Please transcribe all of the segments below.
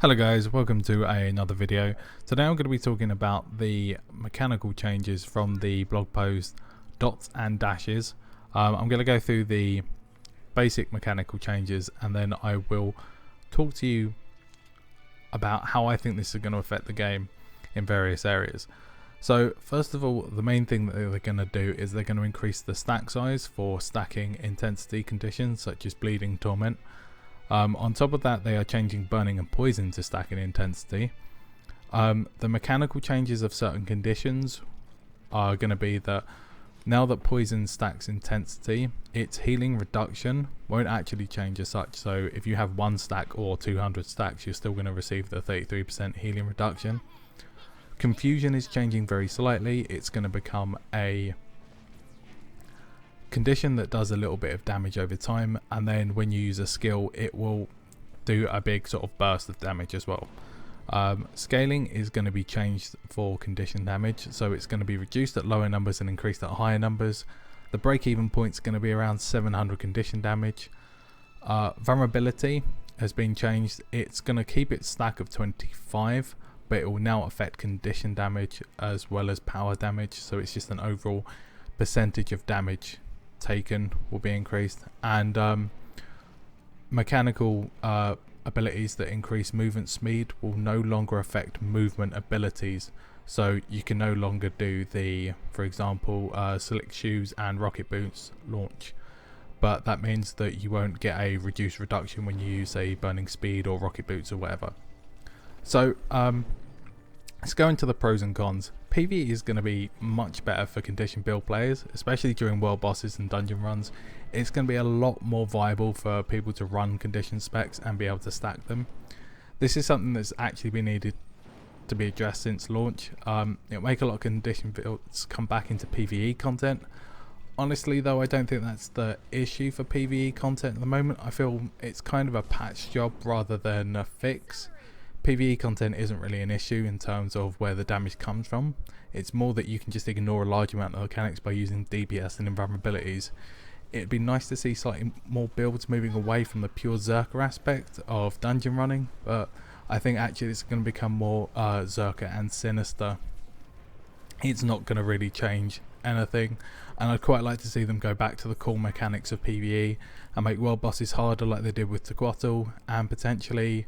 Hello guys, welcome to another video. Today I'm going to be talking about the mechanical changes from the blog post Dots and Dashes. I'm going to go through the basic mechanical changes and then I will talk to you about how I think this is going to affect the game in various areas. So first of all, the main thing that they're going to do is they're going to increase the stack size for stacking intensity conditions such as Bleeding Torment. On top of that, they are changing Burning and Poison to stacking intensity. The mechanical changes of certain conditions are going to be that now that Poison stacks intensity, its healing reduction won't actually change as such. So if you have 1 stack or 200 stacks, you're still going to receive the 33% healing reduction. Confusion is changing very slightly. It's going to become a condition that does a little bit of damage over time, and then when you use a skill it will do a big sort of burst of damage as well. Scaling is going to be changed for condition damage, so it's going to be reduced at lower numbers and increased at higher numbers. The break-even point is going to be around 700 condition damage. Vulnerability has been changed. It's going to keep its stack of 25, but it will now affect condition damage as well as power damage, so it's just an overall percentage of damage taken will be increased. And mechanical abilities that increase movement speed will no longer affect movement abilities, so you can no longer do the, for example, Slick Shoes and Rocket Boots launch, but that means that you won't get a reduced reduction when you use a Burning Speed or Rocket Boots or whatever. So let's go into the pros and cons. PvE is going to be much better for condition build players, especially during world bosses and dungeon runs. It's going to be a lot more viable for people to run condition specs and be able to stack them. This is something that's actually been needed to be addressed since launch. It'll make a lot of condition builds come back into PvE content. Honestly though, I don't think that's the issue for PvE content at the moment. I feel it's kind of a patch job rather than a fix. PvE content isn't really an issue in terms of where the damage comes from. It's more that you can just ignore a large amount of mechanics by using DPS and invulnerabilities. It'd be nice to see slightly more builds moving away from the pure Zerker aspect of dungeon running, but I think actually it's going to become more Zerker and Sinister. It's not going to really change anything, and I'd quite like to see them go back to the core mechanics of PvE and make world bosses harder like they did with Tequatl, and potentially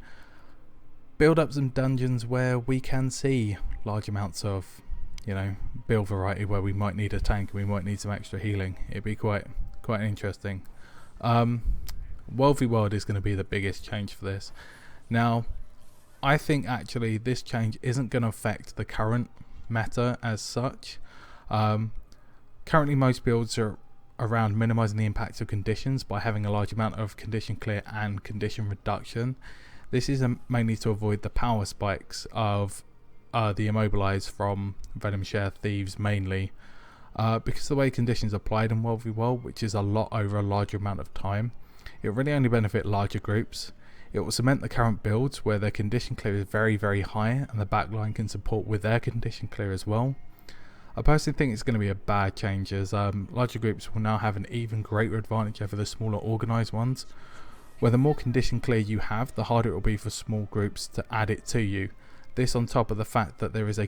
build up some dungeons where we can see large amounts of, build variety, where we might need a tank and we might need some extra healing. It'd be quite interesting. World v World is going to be the biggest change for this. Now, I think actually this change isn't going to affect the current meta as such. Currently most builds are around minimizing the impact of conditions by having a large amount of condition clear and condition reduction. This is mainly to avoid the power spikes of the Immobilize from Venom Share Thieves mainly, because the way conditions are applied in World v World, which is a lot over a larger amount of time, it really only benefit larger groups. It will cement the current builds where their condition clear is very, very high and the backline can support with their condition clear as well. I personally think it's going to be a bad change, as larger groups will now have an even greater advantage over the smaller organised ones. Where the more condition clear you have, the harder it will be for small groups to add it to you. This, on top of the fact that there is a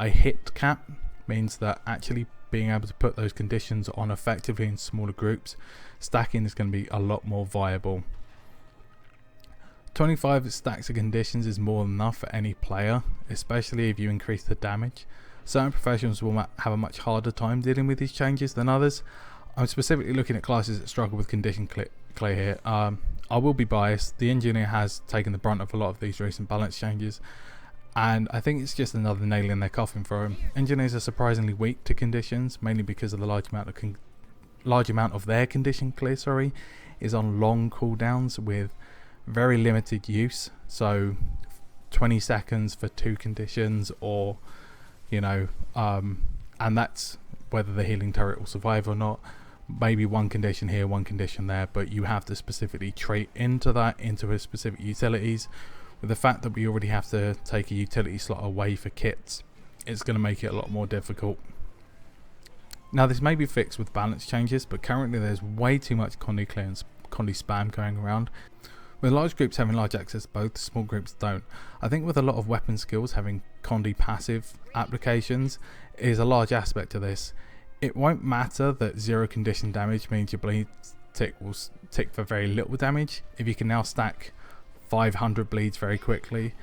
hit cap, means that actually being able to put those conditions on effectively in smaller groups, stacking is going to be a lot more viable. 25 stacks of conditions is more than enough for any player, especially if you increase the damage. Certain professionals will have a much harder time dealing with these changes than others. I'm specifically looking at classes that struggle with condition clear here. I will be biased. The engineer has taken the brunt of a lot of these recent balance changes, and I think it's just another nail in their coffin for him. Engineers are surprisingly weak to conditions, mainly because of the large amount of their condition clear is on long cooldowns with very limited use. So 20 seconds for 2 conditions, or and that's whether the healing turret will survive or not. Maybe 1 condition here, 1 condition there, but you have to specifically trait into a specific utilities. With the fact that we already have to take a utility slot away for kits, it's going to make it a lot more difficult. Now, this may be fixed with balance changes, but currently there's way too much Condi clearance, Condi spam going around. With large groups having large access to both, small groups don't. I think with a lot of weapon skills having Condi passive applications is a large aspect to this. It won't matter that 0 condition damage means your bleed tick will tick for very little damage if you can now stack 500 bleeds very quickly.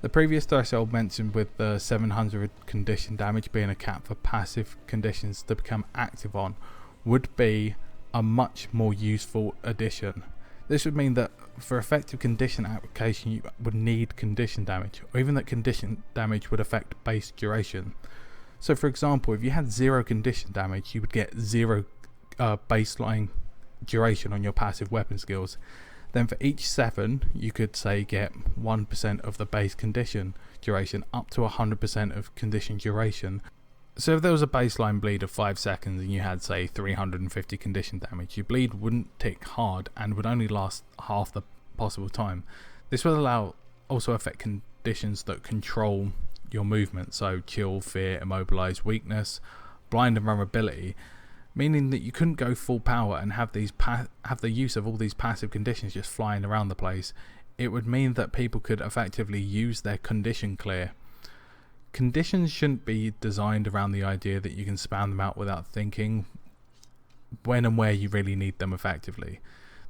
The previous threshold mentioned with the 700 condition damage being a cap for passive conditions to become active on would be a much more useful addition. This would mean that for effective condition application you would need condition damage, or even that condition damage would affect base duration. So for example, if you had 0 condition damage, you would get 0 baseline duration on your passive weapon skills. Then for each 7 you could say get 1% of the base condition duration up to 100% of condition duration. So if there was a baseline bleed of 5 seconds and you had say 350 condition damage, your bleed wouldn't tick hard and would only last half the possible time. This would also affect conditions that control your movement, so chill, fear, immobilize, weakness, blind and vulnerability, meaning that you couldn't go full power and have the use of all these passive conditions just flying around the place. It would mean that people could effectively use their condition clear. Conditions shouldn't be designed around the idea that you can spam them out without thinking when and where you really need them effectively.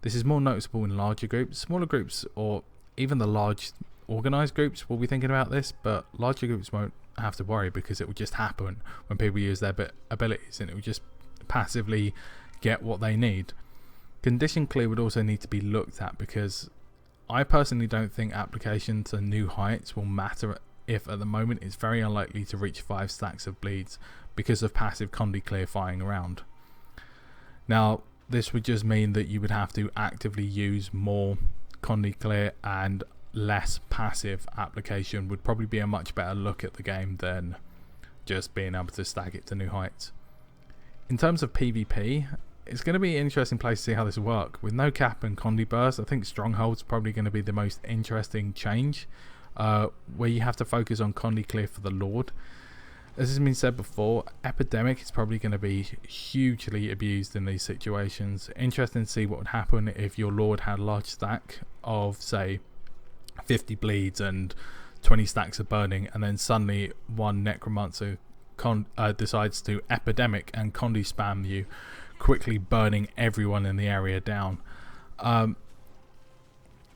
This is more noticeable in larger groups. Smaller groups, or even the large organized groups, will be thinking about this, but larger groups won't have to worry because it will just happen when people use their abilities, and it will just passively get what they need. Condition clear would also need to be looked at, because I personally don't think application to new heights will matter if at the moment it's very unlikely to reach 5 stacks of bleeds because of passive Condi clear flying around. Now this would just mean that you would have to actively use more Condi clear, and less passive application would probably be a much better look at the game than just being able to stack it to new heights. In terms of PvP, it's going to be an interesting place to see how this will work. With no cap and Condi burst, I think Stronghold's probably going to be the most interesting change, where you have to focus on Condi clear for the Lord. As has been said before, Epidemic is probably going to be hugely abused in these situations. Interesting to see what would happen if your Lord had a large stack of, say, 50 bleeds and 20 stacks of burning, and then suddenly one Necromancer decides to Epidemic and Condi spam you, quickly burning everyone in the area down.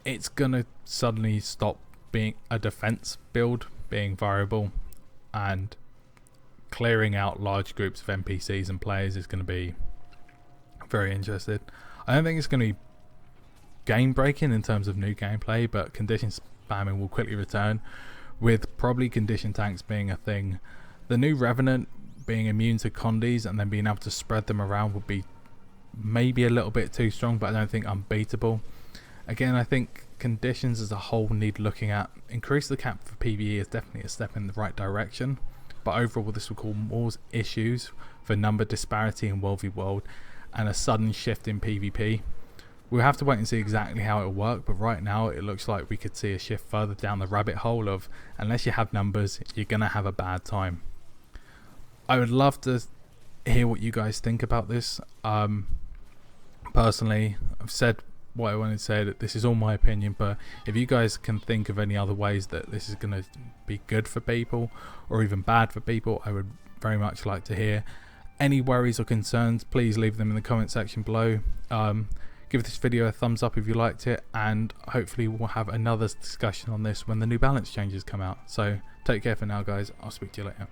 It's gonna suddenly stop being a defense build, being variable, and clearing out large groups of NPCs and players is going to be very interesting. I don't think it's going to be game breaking in terms of new gameplay, but condition spamming will quickly return, with probably condition tanks being a thing. The new Revenant being immune to Condis and then being able to spread them around would be maybe a little bit too strong, but I don't think unbeatable. Again, I think conditions as a whole need looking at. Increase the cap for PvE is definitely a step in the right direction, but overall this will cause more issues for number disparity in World v World and a sudden shift in PvP. We'll have to wait and see exactly how it will work, but right now it looks like we could see a shift further down the rabbit hole of, unless you have numbers, you're going to have a bad time. I would love to hear what you guys think about this. Personally, I've said what I wanted to say, that this is all my opinion, but if you guys can think of any other ways that this is going to be good for people or even bad for people, I would very much like to hear. Any worries or concerns, please leave them in the comment section below. Give this video a thumbs up if you liked it, and hopefully we'll have another discussion on this when the New Balance changes come out. So take care for now, guys. I'll speak to you later.